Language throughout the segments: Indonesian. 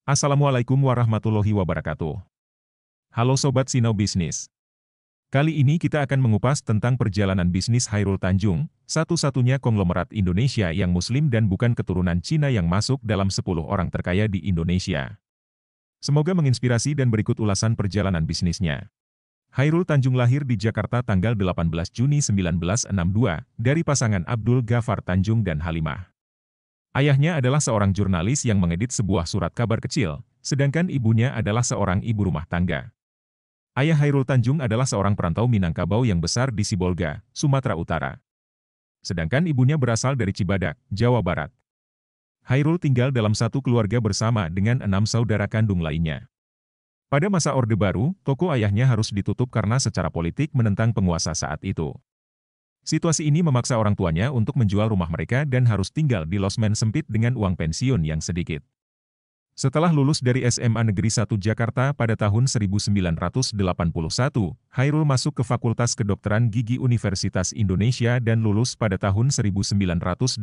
Assalamualaikum warahmatullahi wabarakatuh. Halo Sobat Sinau Bisnis. Kali ini kita akan mengupas tentang perjalanan bisnis Chairul Tanjung, satu-satunya konglomerat Indonesia yang Muslim dan bukan keturunan Cina yang masuk dalam 10 orang terkaya di Indonesia. Semoga menginspirasi dan berikut ulasan perjalanan bisnisnya. Chairul Tanjung lahir di Jakarta tanggal 18 Juni 1962 dari pasangan Abdul Ghaffar Tanjung dan Halimah. Ayahnya adalah seorang jurnalis yang mengedit sebuah surat kabar kecil, sedangkan ibunya adalah seorang ibu rumah tangga. Ayah Chairul Tanjung adalah seorang perantau Minangkabau yang besar di Sibolga, Sumatera Utara. Sedangkan ibunya berasal dari Cibadak, Jawa Barat. Chairul tinggal dalam satu keluarga bersama dengan 6 saudara kandung lainnya. Pada masa Orde Baru, toko ayahnya harus ditutup karena secara politik menentang penguasa saat itu. Situasi ini memaksa orang tuanya untuk menjual rumah mereka dan harus tinggal di losmen sempit dengan uang pensiun yang sedikit. Setelah lulus dari SMA Negeri 1 Jakarta pada tahun 1981, Chairul masuk ke Fakultas Kedokteran Gigi Universitas Indonesia dan lulus pada tahun 1987.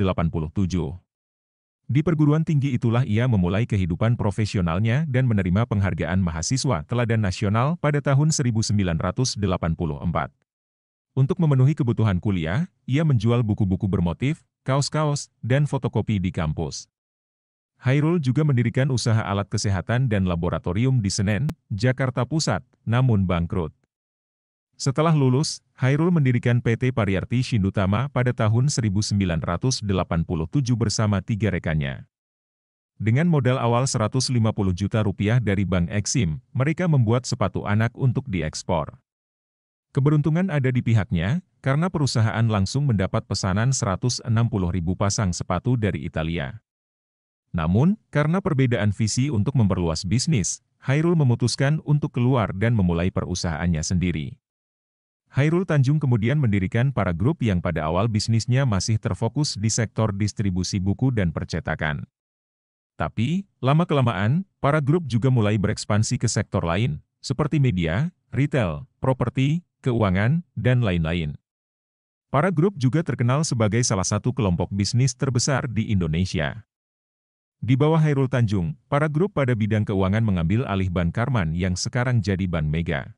Di perguruan tinggi itulah ia memulai kehidupan profesionalnya dan menerima penghargaan mahasiswa teladan nasional pada tahun 1984. Untuk memenuhi kebutuhan kuliah, ia menjual buku-buku bermotif, kaos-kaos, dan fotokopi di kampus. Chairul juga mendirikan usaha alat kesehatan dan laboratorium di Senen, Jakarta Pusat, namun bangkrut. Setelah lulus, Chairul mendirikan PT Pariarti Shindutama pada tahun 1987 bersama 3 rekannya. Dengan modal awal 150 juta rupiah dari Bank Exim, mereka membuat sepatu anak untuk diekspor. Keberuntungan ada di pihaknya, karena perusahaan langsung mendapat pesanan 160.000 pasang sepatu dari Italia. Namun, karena perbedaan visi untuk memperluas bisnis, Chairul memutuskan untuk keluar dan memulai perusahaannya sendiri. Chairul Tanjung kemudian mendirikan Para Group yang pada awal bisnisnya masih terfokus di sektor distribusi buku dan percetakan. Tapi, lama-kelamaan, Para Group juga mulai berekspansi ke sektor lain, seperti media, retail, properti, keuangan, dan lain-lain. Para Group juga terkenal sebagai salah satu kelompok bisnis terbesar di Indonesia. Di bawah Chairul Tanjung, Para Group pada bidang keuangan mengambil alih Bank Karman yang sekarang jadi Bank Mega.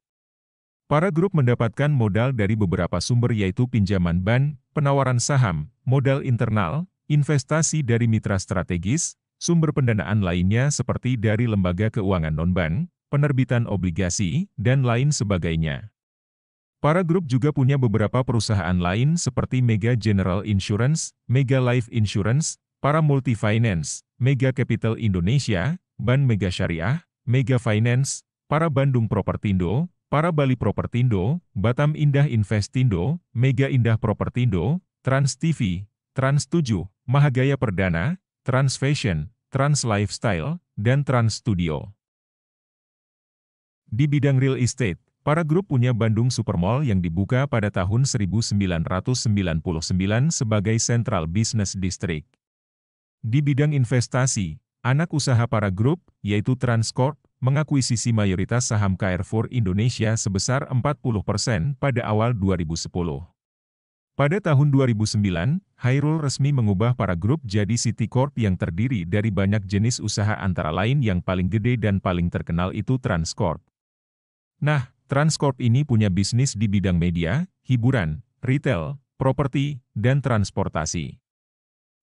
Para Group mendapatkan modal dari beberapa sumber yaitu pinjaman bank, penawaran saham, modal internal, investasi dari mitra strategis, sumber pendanaan lainnya seperti dari lembaga keuangan non-bank, penerbitan obligasi, dan lain sebagainya. Para Group juga punya beberapa perusahaan lain seperti Mega General Insurance, Mega Life Insurance, Para Multi Finance, Mega Capital Indonesia, Bank Mega Syariah, Mega Finance, Para Bandung Propertindo, Para Bali Propertindo, Batam Indah Investindo, Mega Indah Propertindo, Trans TV, Trans 7, Mahagaya Perdana, Trans Fashion, Trans Lifestyle, dan Trans Studio. Di bidang real estate, Para Group punya Bandung Supermall yang dibuka pada tahun 1999 sebagai Central Business District. Di bidang investasi, anak usaha Para Group, yaitu Transcorp, mengakuisisi mayoritas saham Carrefour Indonesia sebesar 40% pada awal 2010. Pada tahun 2009, Chairul resmi mengubah Para Group jadi Citicorp yang terdiri dari banyak jenis usaha antara lain yang paling gede dan paling terkenal itu Transcorp. Nah, Transcorp ini punya bisnis di bidang media, hiburan, retail, properti, dan transportasi.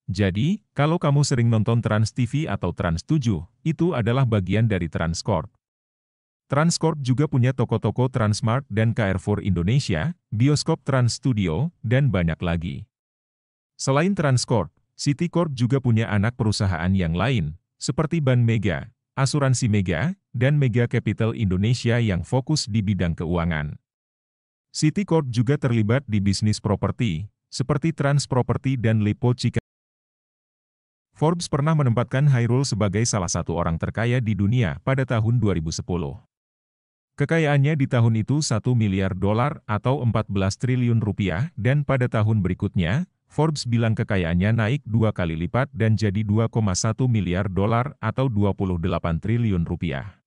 Jadi, kalau kamu sering nonton Trans TV atau Trans 7, itu adalah bagian dari Transcorp. Transcorp juga punya toko-toko Transmart dan Carrefour Indonesia, bioskop Trans Studio, dan banyak lagi. Selain Transcorp, Citicorp juga punya anak perusahaan yang lain, seperti Bank Mega, Asuransi Mega, dan Mega Capital Indonesia yang fokus di bidang keuangan. Citicorp juga terlibat di bisnis properti, seperti Trans Property dan Lipo Cikarang. Forbes pernah menempatkan Chairul sebagai salah satu orang terkaya di dunia pada tahun 2010. Kekayaannya di tahun itu $1 miliar atau 14 triliun rupiah dan pada tahun berikutnya, Forbes bilang kekayaannya naik 2 kali lipat dan jadi $2,1 miliar atau 28 triliun rupiah.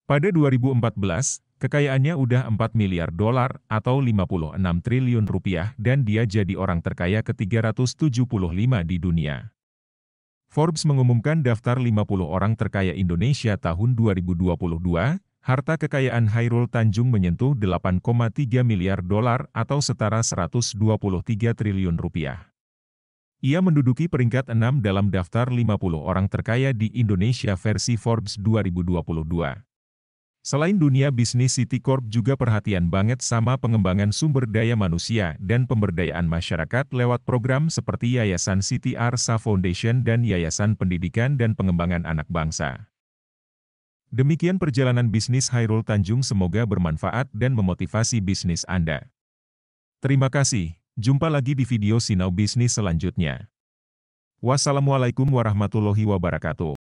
Pada 2014, kekayaannya udah $4 miliar atau 56 triliun rupiah dan dia jadi orang terkaya ke-375 di dunia. Forbes mengumumkan daftar 50 orang terkaya Indonesia tahun 2022, harta kekayaan Chairul Tanjung menyentuh 8,3 miliar dolar atau setara 123 triliun rupiah. Ia menduduki peringkat 6 dalam daftar 50 orang terkaya di Indonesia versi Forbes 2022. Selain dunia bisnis, Citicorp juga perhatian banget sama pengembangan sumber daya manusia dan pemberdayaan masyarakat lewat program seperti Yayasan Siti Arsa Foundation dan Yayasan Pendidikan dan Pengembangan Anak Bangsa. Demikian perjalanan bisnis Chairul Tanjung, semoga bermanfaat dan memotivasi bisnis Anda. Terima kasih, jumpa lagi di video Sinau Bisnis selanjutnya. Wassalamualaikum warahmatullahi wabarakatuh.